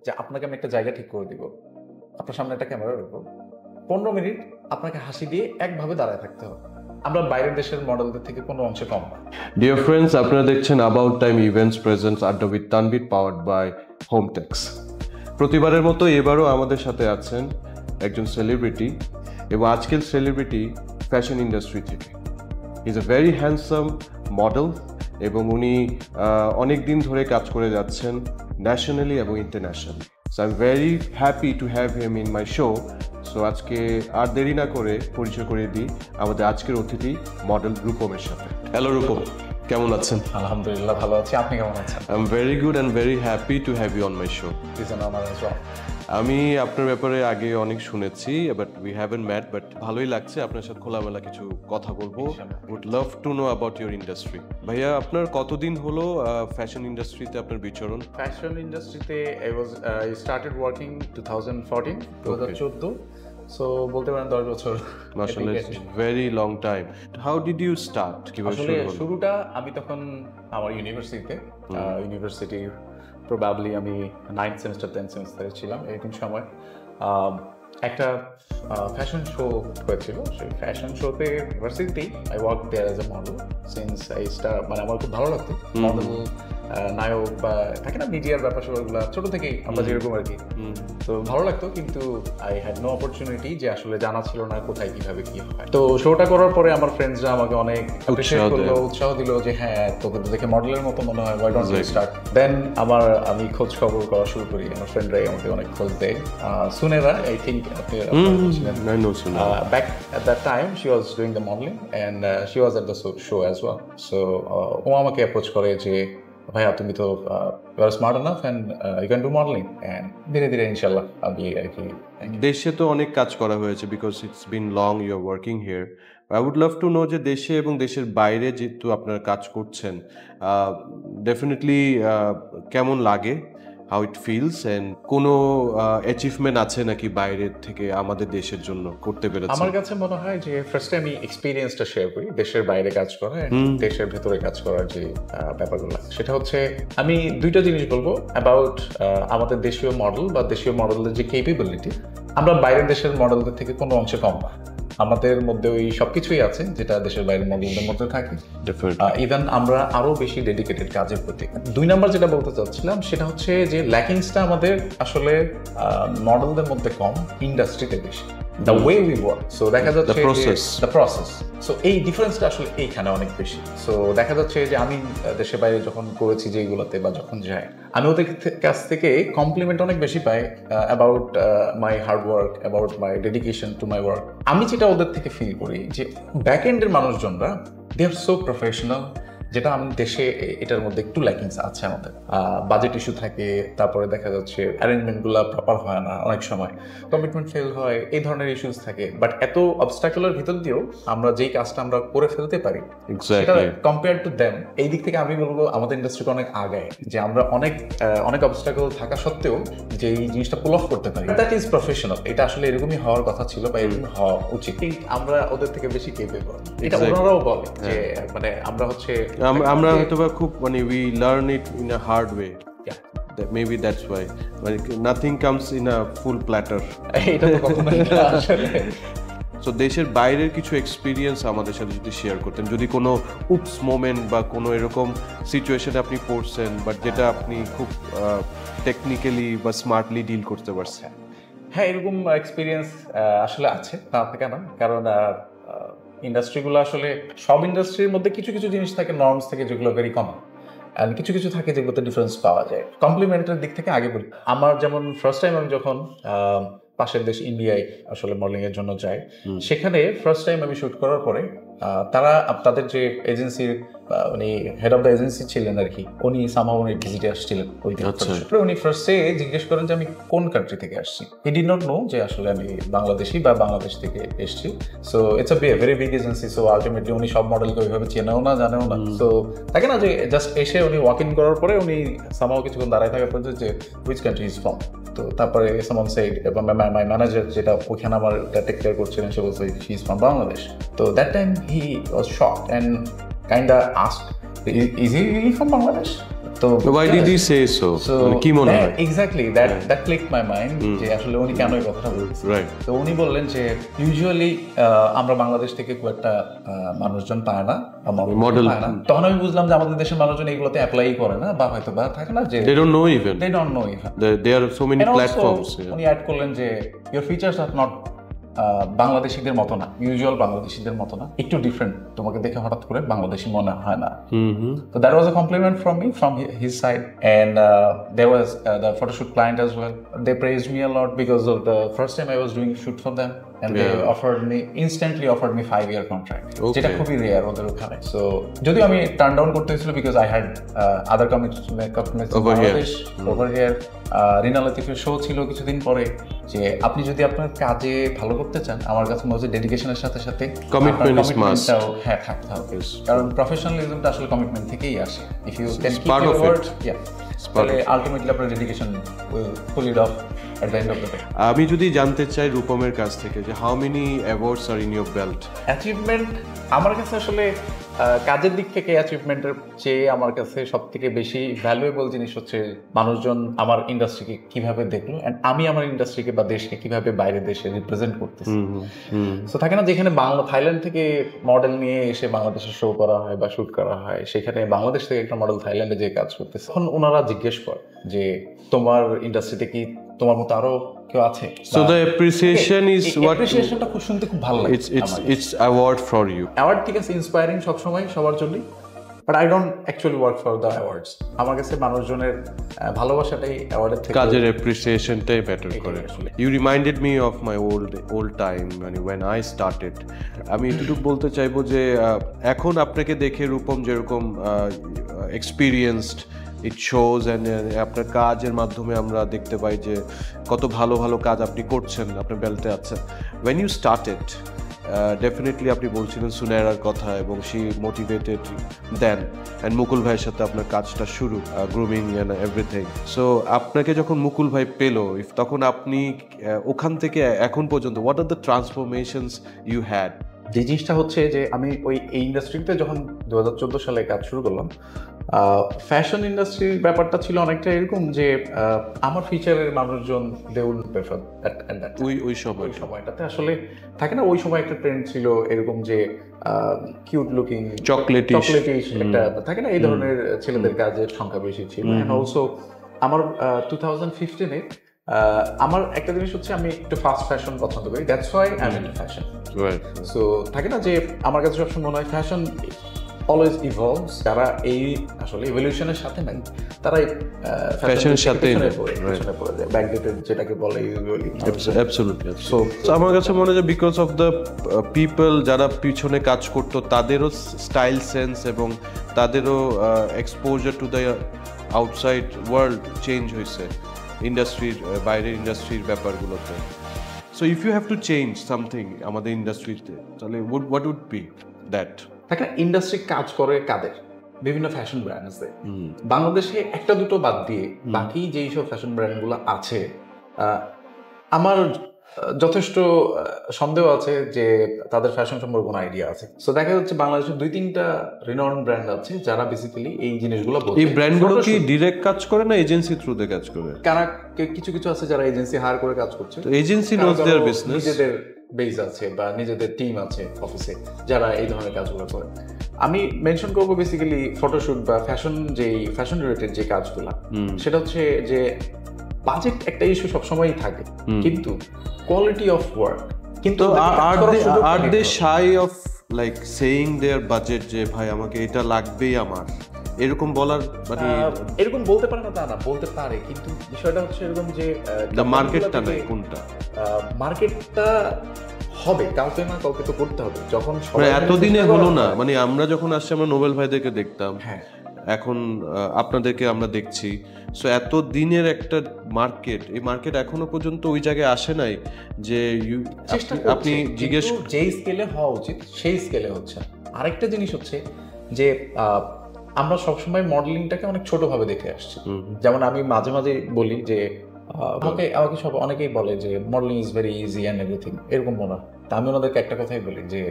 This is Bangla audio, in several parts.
যে আপনাকে আমি একটা জায়গা ঠিক করে দিব, আপনার সামনে একটা ক্যামেরা রাখবো, 15 মিনিট আপনাকে হাসি দিয়ে একভাবে দাঁড়ায় থাকতে হবে। আমরা বাইরের দেশের মডেলদের থেকে কোনো অংশে কম না। ডিয়ার ফ্রেন্ডস, আপনারা দেখছেন অ্যাবাউট টাইম ইভেন্টস প্রেজেন্টস আড্ডা with Tanvir, powered by Hometex. প্রতিবারের মতো এবারও আমাদের সাথে আছেন একজন সেলিব্রিটি, এবং আজকের সেলিব্রিটি ফ্যাশন ইন্ডাস্ট্রি থেকে। Is a very handsome model, এবং উনি অনেক দিন ধরে কাজ করে যাচ্ছেন ন্যাশনালি এবং internationally. So I am very happy to have him in my show. So আজকে আর দেরি না করে পরিচয় করিয়ে দিই আমাদের আজকের অতিথি মডেল রূপমের সাথে। হ্যালো রূপম, কেমন আছেন? আলহামদুলিল্লাহ ভালো আছি, আপনি কেমন আছেন? I am very good and very happy to have you on my show. আমি আপনার ব্যাপারে আগে অনেক শুনেছি, but we haven't met, but ভালোই লাগছে আপনার সাথে খোলামেলা কিছু কথা বলবো। Would love to know about your industry. ভাইয়া, আপনার কতদিন হলো ফ্যাশন ইন্ডাস্ট্রিতে আপনার বিচরণ? ফ্যাশন ইন্ডাস্ট্রিতে আই স্টার্টেড ওয়ার্কিং 2014। সো বলতে পারেন 10 বছর। মাশাআল্লাহ, it's very long time. How did you start? কিভাবে শুরু হলো? শুরুটা আমি তখন আমার ইউনিভার্সিটি প্রবাবলি আমি 9th সেমিস্টার 10th সেমিস্টারে ছিলাম, এরকম সময় একটা ফ্যাশন শো হয়েছিল। সেই ফ্যাশন শোতে university I work there as a model since মানে আমার খুব ভালো লাগতো মডেল, নায়ক বা থাকে না মিডিয়ার ব্যাপার স্যাপারগুলো ছোট থেকেই আমরা যেরকম আর কি, তো ভালো লাগতো। কিন্তু আই হ্যাড নো অপরচুনিটি, যে আসলে জানা ছিল না কোথায় কিভাবে কি হয়। তো শোটা করার পরে আমার ফ্রেন্ডসরা আমাকে অনেক উৎসাহ দিল যে হ্যাঁ, তোকে তো দেখে মডেলের মতো মনে হয়, ওয়াই ডোন্ট ইউ স্টার্ট। দেন আমি খোঁজ খবর করা শুরু করি, আমার ফ্রেন্ডরাই আমাকে অনেক খোঁজ দেয়। Sunera, I think back at that time she was doing the modeling and she was at the show as well. So ও আমাকে অ্যাপ্রোচ করে যে ভাইয়া তুমি তো you are smart enough and you can do modeling, and ধীরে ধীরে ইনশাআল্লাহ আমি আর কি। দেশে তো অনেক কাজ করা হয়েছে, because it's been long you are working here. I would love to know যে দেশে এবং দেশের বাইরে যেহেতু আপনারা কাজ করছেন, ডেফিনেটলি কেমন লাগে, হাউ ইট ফিলস, এন্ড কোনো অ্যাচিভমেন্ট আছে নাকি বাইরের থেকে আমাদের দেশের জন্য করতে পেরেছেন? আমার কাছে মনে হয় যে ফার্স্টে আমি এক্সপিরিয়েন্সটা শেয়ার করি দেশের বাইরে কাজ করা, দেশের ভেতরে কাজ করার যে ব্যাপারগুলো, সেটা হচ্ছে আমি দুইটা জিনিস বলবো অ্যাবাউট আমাদের দেশীয় মডেল বা দেশীয় মডেলদের যে ক্যাপাবিলিটি। আমরা বাইরের দেশের মডেলদের থেকে কোনো অংশে কম না, আমাদের মধ্যে ওই সবকিছুই আছে যেটা দেশের বাইরের মডেলদের মধ্যে থাকে। ইভেন আমরা আরো বেশি ডেডিকেটেড কাজের প্রতি। 2 নাম্বার যেটা বলতে চাচ্ছিলাম সেটা হচ্ছে যে ল্যাকিংসটা আমাদের আসলে মডেলদের মধ্যে কম, ইন্ডাস্ট্রিতে বেশি। The way we work, so দেখা যাচ্ছে the process, so এই ডিফারেন্সটা আসলে এইখানে অনেক বেশি। সো দেখা যাচ্ছে যে আমি দেশের বাইরে যখন করেছি যেগুলোতে বা যখন যাই, আমি ওদের কাছ থেকে কমপ্লিমেন্ট অনেক বেশি পাই about my hard work, about my dedication to my work. আমি যেটা ওদের থেকে ফিল করি যে ব্যাক এন্ডের মানুষজনরা দে আর সো প্রফেশনাল, যেটা আমি দেশে এটার মধ্যে একটু ল্যাকিংস আছে আমাদের। বাজেট ইস্যু থাকে, তারপরে দেখা যাচ্ছে অ্যারেঞ্জমেন্টগুলো প্রপার হয় না, অনেক সময় কমিটমেন্ট ফেল হয়, এই ধরনের ইস্যুস থাকে। বাট এত অবস্টাকলের ভিতর দিয়েও আমরা যেই কাজটা আমরা করে ফেলতে পারি, সেটা কম্পেয়ার টু দেম, এই দিক থেকে আমি বলবো আমাদের ইন্ডাস্ট্রিটা অনেক আগায়, যে আমরা অনেক অবস্টাকল থাকা সত্ত্বেও যে এই জিনিসটা পুল অফ করতে পারি, দ্যাট ইজ প্রফেশনাল। এটা আসলে এরকমই হওয়ার কথা ছিল বা এরকম হওয়া উচিত। আমরা ওদের থেকে বেশি কেপেবল, এটা ওনারাও বলে যে মানে আমরা হচ্ছে আমরা হয়তোবা খুব মানে we learn it in a hard way. Maybe that's why মানে nothing comes in a full platter. এটা তো কখনোই না আসলে। সো দেশের বাইরের কিছু এক্সপিরিয়েন্স আমাদের সাথে যদি শেয়ার করতেন, যদি কোনো উপস মোমেন্ট বা কোনো এরকম সিচুয়েশনে আপনি পড়ছেন, বাট যেটা আপনি খুব টেকনিক্যালি বা স্মার্টলি ডিল করতে পারছেন। হ্যাঁ, এরকম এক্সপিরিয়েন্স আসলে আছে, তা থাকে না, কারণ ইন্ডাস্ট্রিগুলো আসলে সব ইন্ডাস্ট্রির মধ্যে কিছু কিছু জিনিস থাকে নর্মস থেকে যেগুলো ভেরি কমন, আর কিছু কিছু থাকে যেগুলোতে ডিফারেন্স পাওয়া যায়। কমপ্লিমেন্টের দিক থেকে আগে বলি, আমার যেমন ফার্স্ট টাইম আমি যখন পাশের দেশ ইন্ডিয়ায় আসলে মডেলিং এর জন্য যাই, সেখানে ফার্স্ট টাইম আমি শুট করার পরে তাদের যে এজেন্সির উনি হেড অফ দ্য এজেন্সি ছিলেন আর কি, উনি সামহাউ উনি ভিজিটে আসছিলেন ওই দিন। উনি ফার্স্টে জিজ্ঞেস করেন যে আমি কোন কান্ট্রি থেকে আসছি। হি ডিড নট নো যে আসলে আমি বাংলাদেশি বা বাংলাদেশ থেকে এসেছি। So it's a very big agency, so ultimately উনি সব মডেলকে ওইভাবে চেনেও না, জানেও না। সো থাকে না যে জাস্ট এসে উনি ওয়াক ইন করার পরে উনি সামহাউ কিছুক্ষণ দাঁড়ায় থাকার পর যে হুইচ কান্ট্রি ইজ ফ্রম, তো তারপরে সামওয়ান সেড, এবং মাই ম্যানেজার যেটা ওখানে আমার টেক কেয়ার করছিলেন, সে বলছে শি ইজ ফ্রম বাংলাদেশ। তো that time he was shocked and kinda asked, is he really from Bangladesh? তো why did he say so মানে কি মনে হয় exactly that clicked my mind যে আসলে উনি কেন এই কথাটা বলছেন। রাইট তো উনি বললেন যে ইউজুয়ালি আমরা বাংলাদেশ থেকে খুব একটা মানুষজন পায় না মডেল পায় না। তখন আমি বুঝলাম যে আমাদের দেশের মানুষজন এইগুলোতে অ্যাপ্লাই করে না বা হয়তো বা থাকে না যে they don't know even they don't know even there are so many platforms উনি অ্যাড করলেন যে your features are not বাংলাদেশিদের মতো না, ইউজুয়াল বাংলাদেশিদের মতো না, একটু ডিফারেন্ট, তোমাকে দেখে হঠাৎ করে বাংলাদেশি মনে হয় না। So that was a compliment from me, from his side, and there was the photoshoot client as well. They praised me a lot because of the first time I was doing a shoot for them, and they instantly offered me 5-year contract, যেটা খুবই রেয়ার ওদের ওখানে। So যদিও আমি টার্ন ডাউন করতে হয়েছিল because I had other commitments over here. Rina লতিফের শো ছিল কিছুদিন পরে, যে আপনি যদি আপনার কাজে ভালো করতে চান, আমার কাছে মনে হচ্ছে ডেডিকেশনের সাথে সাথে কমিটমেন্টটাও হ্যাঁ থাকতে হবে, কারণ প্রফেশনালিজমটা আসলে কমিটমেন্ট থেকেই আসে। If you can keep your word, তাহলে আলটিমেটলি আপনার dedication will pull it off at the end of the day. আমি যদি জানতে চাই রূপমের কাছ থেকে যে how many awards are in your belt? Achievement আমার কাছে আসলে কাজের দিক থেকে অ্যাচিভমেন্টের চেয়ে আমার কাছে সব থেকে বেশি ভ্যালুয়েবল জিনিস হচ্ছে মানুষজন আমার ইন্ডাস্ট্রিকে কিভাবে দেখলো, অ্যান্ড আমি আমার ইন্ডাস্ট্রিকে বা দেশকে কিভাবে বাইরের দেশে রিপ্রেজেন্ট করতেছি। সো থাকে না যেখানে থাইল্যান্ড থেকে মডেল নিয়ে এসে বাংলাদেশে শো করা হয় বা শুট করা হয়, সেখানে বাংলাদেশ থেকে একটা মডেল থাইল্যান্ডে যে কাজ করতেছে, তখন ওনারা জিজ্ঞেস করে যে তোমার ইন্ডাস্ট্রিতে কি তোমার মতো আরো কেউ আছে? So the appreciation is what appreciationটা খুব শুনতে খুব ভালো লাগে। It's award for you. Award ঠিক আছে, ইন্সপায়ারিং সব সময় সবার জন্য, but I don't actually work for the awards. আমার কাছে মানুষজনের ভালোবাসাটাই অ্যাওয়ার্ডের থেকে, কাজের অ্যাপ্রিসিয়েশনটাই ম্যাটার করে। You reminded me of my old time মানে when I started. আমি এটুকু বলতে চাইবো যে এখন আপনাকে দেখে রূপম যেরকম এক্সপিরিয়েন্সড, ইট শোজ, অ্যান্ড আপনার কাজের মাধ্যমে আমরা দেখতে পাই যে কত ভালো ভালো কাজ আপনি করছেন, আপনার বেল্টে আছেন। ওয়েন ইউ স্টার্টেড ডেফিনেটলি আপনি বলছিলেন সুনায়রার কথা, এবং শি মোটিভেটেড দেন, অ্যান্ড মুকুল ভাইয়ের সাথে আপনার কাজটা শুরু, গ্রুমিং অ্যান্ড এভরিথিং। সো আপনাকে যখন মুকুল ভাই পেলো, তখন আপনি ওখান থেকে এখন পর্যন্ত what are the transformations you had? যে জিনিসটা হচ্ছে যে আমি এই ইন্ডাস্ট্রিতে যখন 2014 সালে কাজ শুরু করলাম, ফ্যাশন ইন্ডাস্ট্রির ব্যাপারটা ছিল অনেকটা এরকম যে আমার ফিচারের মানুষজন দে উড প্রেফার ওই সময়টাতে আসলে থাকে না, ওই সময় একটা ট্রেন্ড ছিল এরকম যে কিউট লুকিং চকলেটিশ একটা থাকে না, এই ধরনের ছেলেদের কাজের সংখ্যা বেশি ছিল। এন্ড অলসো আমার 2015-এ আমার একটা জিনিস হচ্ছে আমি একটু ফাস্ট ফ্যাশন পছন্দ করি, that's why I am into fashion. So থাকে না যে আমার কাছে সবসময় মনে হয় ফ্যাশন অলওয়েজ ইভলভস, যারা এই আসলে ইভলিউশনের সাথে নাই তারা ফ্যাশনের সাথে পড়ে যায়, ব্যাকডেটেড যেটাকে বলে ইউজুয়ালি। অ্যাবসলিউটলি। সো আমার কাছে মনে হয় বিকজ অফ দ্য পিপল যারা পিছনে কাজ করতো, তাদেরও স্টাইল সেন্স এবং তাদেরও exposure to the outside world change হয়েছে ইন্ডাস্ট্রির বাইরের ইন্ডাস্ট্রির ব্যাপারগুলোতে। So if you have to change something আমাদের ইন্ডাস্ট্রিতে, তাহলে হোয়াট উড বি দ্যাট? একটা ইন্ডাস্ট্রি কাজ করে কাদের বিভিন্ন ফ্যাশন ব্র্যান্ড আছে বাংলাদেশে, একটা দুটো বাদ দিয়ে বাকি যেই সব ফ্যাশন ব্র্যান্ডগুলো আছে, আমার যথেষ্ট সন্দেহ আছে যে তাদের ফ্যাশন সম্পর্কে কোনো আইডিয়া আছে। সো দেখা যাচ্ছে বাংলাদেশে 2-3টা রিনাউন্ড ব্র্যান্ড আছে যারা বেসিক্যালি এই জিনিসগুলো বোঝে। এই ব্র্যান্ডগুলো কি ডিরেক্ট কাজ করে না এজেন্সি থ্রুতে কাজ করে? কারণ কিছু কিছু আছে যারা এজেন্সি হায়ার করে কাজ করছে, তো এজেন্সি নোজ देयर বিজনেস, নিজেদের বেস আছে বা নিজেদের টিম আছে অফিসে যারা এই ধরনের কাজগুলো করে। আমি মেনশন করব বেসিক্যালি ফটোশুট বা ফ্যাশন রিলেটেড যে কাজগুলো, সেটা হচ্ছে যে বাজেট একটা ইস্যু সবসময়ই থাকে, কিন্তু কোয়ালিটি অফ ওয়ার্ক কিন্তু আর they shy of like saying their budget, যে ভাই আমাকে এটা লাগবেই আমার, এরকম বলার মানে এরকম বলতে পারে না তা না, বলতে পারে, কিন্তু বিষয়টা হচ্ছে এরকম যে মার্কেটটা নাই, কোনটা মার্কেটটা হবে কাউকে না কাউকে তো করতে হবে। যখন এতদিনে হলো না, মানে আমরা যখন আসছি আমরা নোবেল ভাইদেরকে দেখতাম, এখন আপনাদেরকে আমরা দেখছি। সো এত দিনের একটা মার্কেট, এই মার্কেট এখনো পর্যন্ত ওই জায়গায় আসে নাই যে আপনি জিজ্ঞেস যেই স্কেলে হওয়া উচিত সেই স্কেলে হচ্ছে। আরেকটা জিনিস হচ্ছে যে আমরা সবসময় মডেলিংটাকে অনেক ছোট ভাবে দেখে আসছি। যেমন আমি মাঝে মাঝে বলি যে আমাকে সব অনেকেই বলে যে modelling is very easy and everything, এরকম মনে হয়। তা আমি ওনাদেরকে একটা কথাই বলি যে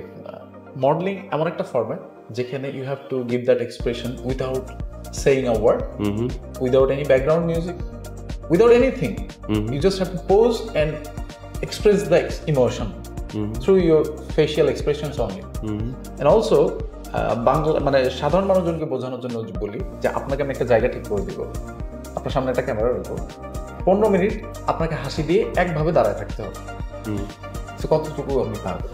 মডেলিং এমন একটা ফরম্যাট যেখানে you have to give that expression without saying a word without any background music, without anything. You just have to pose and express the emotion through your facial expressions only. And also Bangla মানে সাধারণ মানুষজনকে বোঝানোর জন্য বলি যে আপনাকে আমি একটা জায়গা ঠিক করে দিব, আপনার সামনে একটা ক্যামেরা রাখবো, 15 মিনিট আপনাকে হাসি দিয়ে একভাবে দাঁড়ায় থাকতে হবে। তো কতটুকু আপনি পারবেন?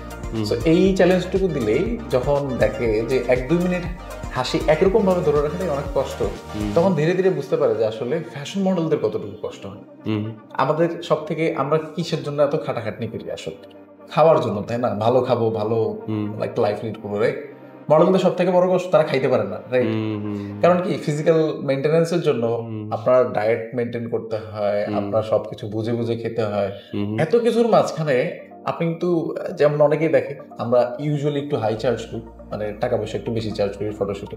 তো এই চ্যালেঞ্জটুকু দিলেই যখন দেখে যে 1-2 মিনিট হাসি একরকম ভাবে ধরে রাখাটাই অনেক কষ্ট, তখন ধীরে ধীরে বুঝতে পারে যে আসলে ফ্যাশন মডেলদের কতটুকু কষ্ট হয়। আমাদের সব থেকে আমরা কিসের জন্য এত খাটাখাটনি করি? আসলে খাওয়ার জন্য, তাই না? ভালো খাবো, ভালো লাইফ লিড করবো, রাইট? মডেলদের সব থেকে বড় কষ্ট তারা খাইতে পারে না, রাইট? কারণ কি ফিজিক্যাল মেইনটেনেন্সের জন্য আপনার ডায়েট মেনটেন করতে হয়, আপনার সবকিছু বুঝে বুঝে খেতে হয়। এত কিছুর মাঝখানে আপনি কিন্তু, যেমন অনেকেই দেখে আমরা ইউজুয়ালি একটু হাই চার্জ করি, মানে টাকা পয়সা একটু বেশি চার্জ করি ফটোশুটে।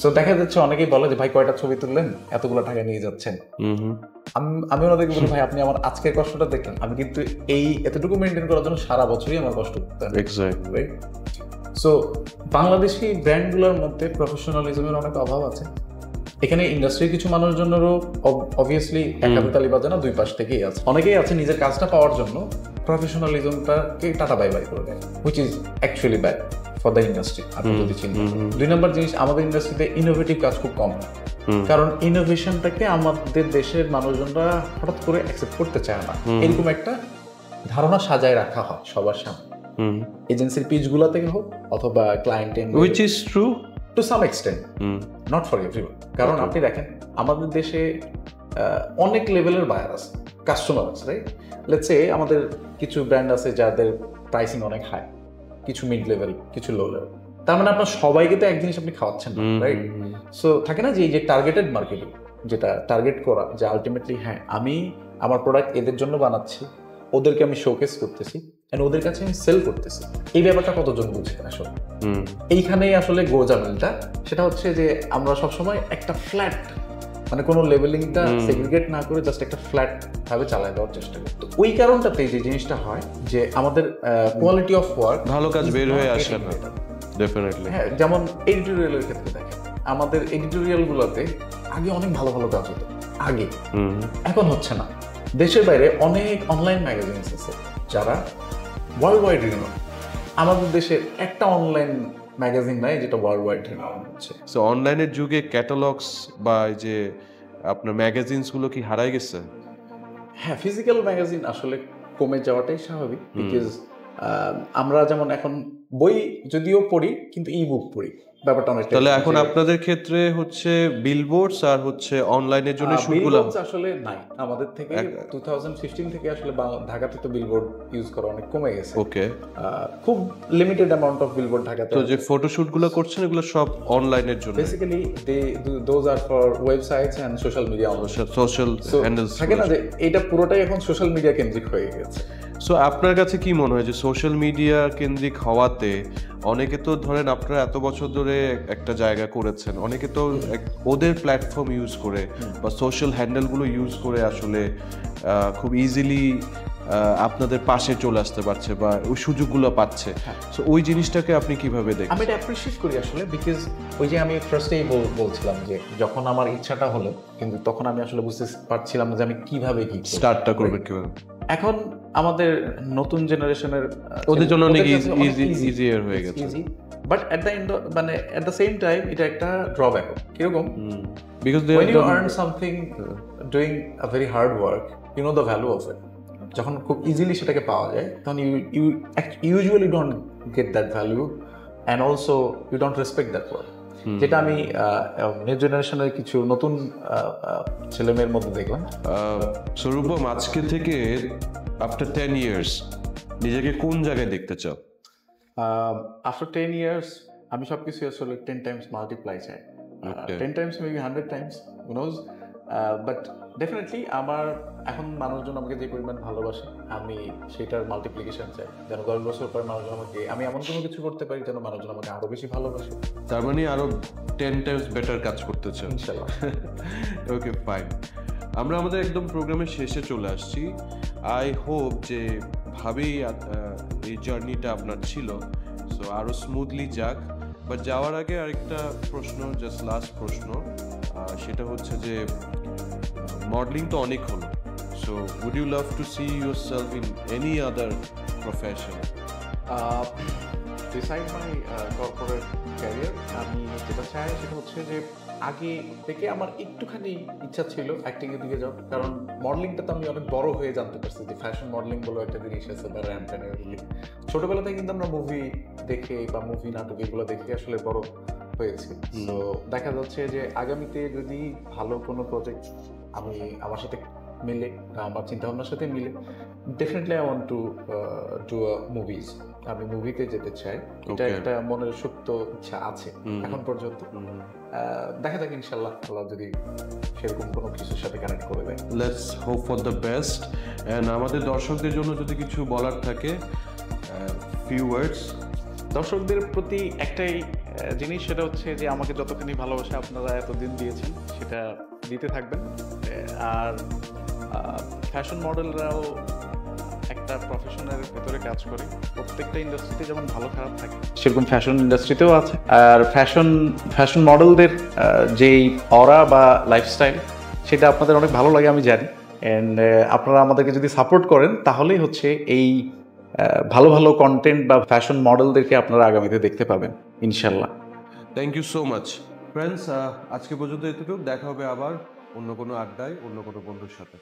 সো দেখা যাচ্ছে অনেকেই বলে যে ভাই কয়টা ছবি তুললেন, এতগুলো টাকা নিয়ে যাচ্ছেন। আমি ওনাদেরকে বলি ভাই আপনি আমার আজকের কষ্টটা দেখলেন, আমি কিন্তু এই এতটুকু মেনটেন করার জন্য সারা বছরই আমার কষ্ট করতে হয়। সো বাংলাদেশি ব্র্যান্ডগুলোর মধ্যে প্রফেশনালিজমের অনেক অভাব আছে। এখানে ইন্ডাস্ট্রির কিছু মানুষজনেরও অবভিয়াসলি একাধিক তালি বাজে না, দুই পাশ থেকেই আছে। অনেকেই আছে নিজের কাজটা পাওয়ার জন্য প্রফেশনালিজমটাকে টাটা বাই বাই করে দেয়, which is actually bad for the industry. আপনি যদি চিন্তা করেন 2 নম্বর জিনিস, আমাদের ইন্ডাস্ট্রিতে ইনোভেটিভ কাজ খুব কম হয়, কারণ ইনোভেশনটাকে আমাদের দেশের মানুষজনরা হঠাৎ করে অ্যাকসেপ্ট করতে চায় না। এরকম একটা ধারণা সাজায় রাখা হয় সবার সামনে, এজেন্সির পিচগুলো থেকে হোক অথবা ক্লায়েন্টের, which is true to some extent, not for everyone. কারণ আপনি দেখেন আমাদের দেশে অনেক লেভেলের বায়ার আছে, কাস্টমার আছে, রাইট? লেটস সে আমাদের কিছু ব্র্যান্ড আছে যাদের প্রাইসিং অনেক হাই, কিছু মিড লেভেল, কিছু লো লেভেল। তার মানে আপনার সবাইকে তো এক জিনিস আপনি খাওয়াচ্ছেন না, রাইট? সো থাকে না যে এই যে টার্গেটেড মার্কেটিং, যেটা টার্গেট করা, যে আলটিমেটলি হ্যাঁ আমি আমার প্রোডাক্ট এদের জন্য বানাচ্ছি, ওদেরকে আমি শোকেস করতেছি, এন্ড ওদের কাছে আমি সেল করতেছি। এই ব্যাপারটা কতজন বুঝে আসলে? এইখানেই আসলে গোজামিলটা, সেটা হচ্ছে যে আমরা সবসময় একটা ফ্ল্যাট, মানে কোনো লেভেলিংটা সেগ্রিগেট না করে জাস্ট একটা ফ্ল্যাট ভাবে চালায় দেওয়ার চেষ্টা করি। তো ওই কারণটাতে যে জিনিসটা হয় যে আমাদের কোয়ালিটি অফ ওয়ার্ক, ভালো কাজ বের হয়ে আসে না। ডেফিনেটলি হ্যাঁ, যেমন এডিটোরিয়ালের ক্ষেত্রে দেখেন, আমাদের এডিটোরিয়াল গুলোতে আগে অনেক ভালো ভালো কাজ হতো আগে, এখন হচ্ছে না। দেশের বাইরে অনেক অনলাইন ম্যাগাজিনস আছে যারা ওয়ার্ল্ড ওয়াইড রিনাউন্ড। আমাদের দেশের একটা অনলাইন ম্যাগাজিন নাই যেটা ওয়ার্ল্ড ওয়াইড রিনাউন্ড হচ্ছে। সো অনলাইনের যুগে ক্যাটালগস বা যে আপনার ম্যাগাজিনস গুলো কি হারাই গেছে? হ্যাঁ, ফিজিক্যাল ম্যাগাজিন আসলে কমে যাওয়াটাই স্বাভাবিক, বিকজ আমরা যেমন এখন বই যদিও পড়ি কিন্তু ই বুক পড়ি, ব্যাপারটা অনেকটা। তাহলে এখন আপনাদের ক্ষেত্রে হচ্ছে বিলবোর্ডস আর হচ্ছে অনলাইনের জন্য শুটগুলো আসলে নাই আমাদের থেকে। 2015 থেকে আসলে ঢাকাতে তো বিলবোর্ড ইউজ করা অনেক কমে গেছে। ওকে, খুব লিমিটেড অ্যামাউন্ট অফ বিলবোর্ড ঢাকাতে। তো যে ফটোশুটগুলো করছেন এগুলো সব অনলাইনের জন্য? Basically those are for websites and social media, social handles থাকে না যে এটা পুরোটাই এখন সোশ্যাল মিডিয়া কেন্দ্রিক হয়ে গেছে। সো আপনার কাছে কি মনে হয় যে সোশ্যাল মিডিয়া কেন্দ্রিক হওয়াতে অনেকে তো ধরেন আপনারা এত বছর ধরে একটা জায়গা করেছেন, অনেকে তো ওদের প্ল্যাটফর্ম ইউজ করে বা সোশ্যাল হ্যান্ডেলগুলো ইউজ করে আসলে খুব ইজিলি আপনাদের পাশে চলে আসতে পারছে বা ওই সুযোগগুলো পাচ্ছে। সো ওই জিনিসটাকে আপনি কিভাবে দেখেন? আমি এটা অ্যাপ্রিশিয়েট করি আসলে, বিকজ ওই যে আমি ফার্স্টেই বলছিলাম যে যখন আমার ইচ্ছাটা হলো, কিন্তু তখন আমি আসলে বুঝতে পারছিলাম যে আমি কিভাবে কি স্টার্টটা করবেন কিভাবে। এখন আমাদের নতুন জেনারেশনের ওদের জন্য অনেক ইজিয়ার হয়ে গেছে, বাট এট দ্য এন্ড মানে এট দ্য সেম টাইম এটা একটা ড্রব্যাক। কিরকম? Because when you earn something doing a very hard work, you know the value of it. যখন খুব ইজিলি সেটাকে পাওয়া যায় তখন you usually don't get that value and also you don't respect that work. যেটা আমি নিউ জেনারেশনের কিছু নতুন ছেলেমেয়ের মধ্যে দেখলাম। স্বরূপম, আজকে থেকে আফটার 10 years নিজেকে কোন জায়গায় দেখতে চাও? আফটার 10 years আমি সবকিছু আসলে 10 times মাল্টিপ্লাই চাই, 10 times maybe 100 times, who knows, but definitely আমার এখন মানুষজন আমাকে যে পরিমাণ ভালোবাসে আমি সেটার মাল্টিপ্লিকেশন চাই, যেন 10 বছর পর মানুষজন আমাকে, আমি এমন কোনো কিছু করতে পারি যেন মানুষজন আমাকে আরো বেশি ভালোবাসে। তার মানে আরো 10 times বেটার কাজ করতে চাও, ইনশাআল্লাহ। ওকে, ফাইন। আমরা আমাদের একদম প্রোগ্রামের শেষে চলে আসছি। আই হোপ যে ভাবেই এই জার্নিটা আপনার ছিল, সো আরো স্মুথলি যাক। বাট যাওয়ার আগে আরেকটা প্রশ্ন, জাস্ট লাস্ট প্রশ্ন, সেটা হচ্ছে যে মডেলিং তো অনেক হলো, so would you love to see yourself in any other profession? Decide my corporate career, আমি যেটা চাই সেটা হচ্ছে যে আগে থেকে আমার একটুখানি ইচ্ছা ছিল অ্যাক্টিংয়ের দিকে যাওয়ার, কারণ মডেলিংটা তো আমি অনেক বড় হয়ে জানতে পারছি যে ফ্যাশন মডেলিং বলে একটা জিনিস আছে বা র্যাম্পেনের দিকে। ছোটবেলা থেকে কিন্তু আমরা মুভি দেখে বা মুভি নাটক এগুলো দেখে আসলে বড় হয়েছি। তো দেখা যাচ্ছে যে আগামীতে যদি ভালো কোনো প্রজেক্ট আমি আমার সাথে মিলে, আমার চিন্তা ভাবনার সাথে মিলে, definitely I want to do movies. আমি মুভিতে যেতে চাই, এটা একটা মনের সুপ্ত ইচ্ছা আছে এখন পর্যন্ত। দেখা যাক ইনশাল্লাহ আল্লাহ যদি সেরকম কোনো কিছুর সাথে কানেক্ট করে দেয়। Let's hope for the best. And আমাদের দর্শকদের জন্য যদি কিছু বলার থাকে, ফিউ ওয়ার্ডস। দর্শকদের প্রতি একটাই জিনিস, সেটা হচ্ছে যে আমাকে যতখানি ভালোবাসা আপনারা এতদিন দিয়েছেন সেটা দিতে থাকবেন। আর ফ্যাশন মডেলরাও একটা প্রফেশনের ভেতরে কাজ করে, প্রত্যেকটা ইন্ডাস্ট্রিতে যেমন ভালো খারাপ থাকে সেরকম ফ্যাশন ইন্ডাস্ট্রিতেও আছে। আর ফ্যাশন মডেলদের যেই অরা বা লাইফস্টাইল সেটা আপনাদের অনেক ভালো লাগে আমি জানি। অ্যান্ড আপনারা আমাদেরকে যদি সাপোর্ট করেন তাহলেই হচ্ছে এই ভালো ভালো কন্টেন্ট বা ফ্যাশন মডেলদেরকে আপনারা আগামীতে দেখতে পাবেন ইনশাল্লাহ। Thank you so much friends. আজকে পর্যন্ত এতটুকু, দেখা হবে আবার অন্য কোনো আড্ডায় অন্য কোনো বন্ধুর সাথে।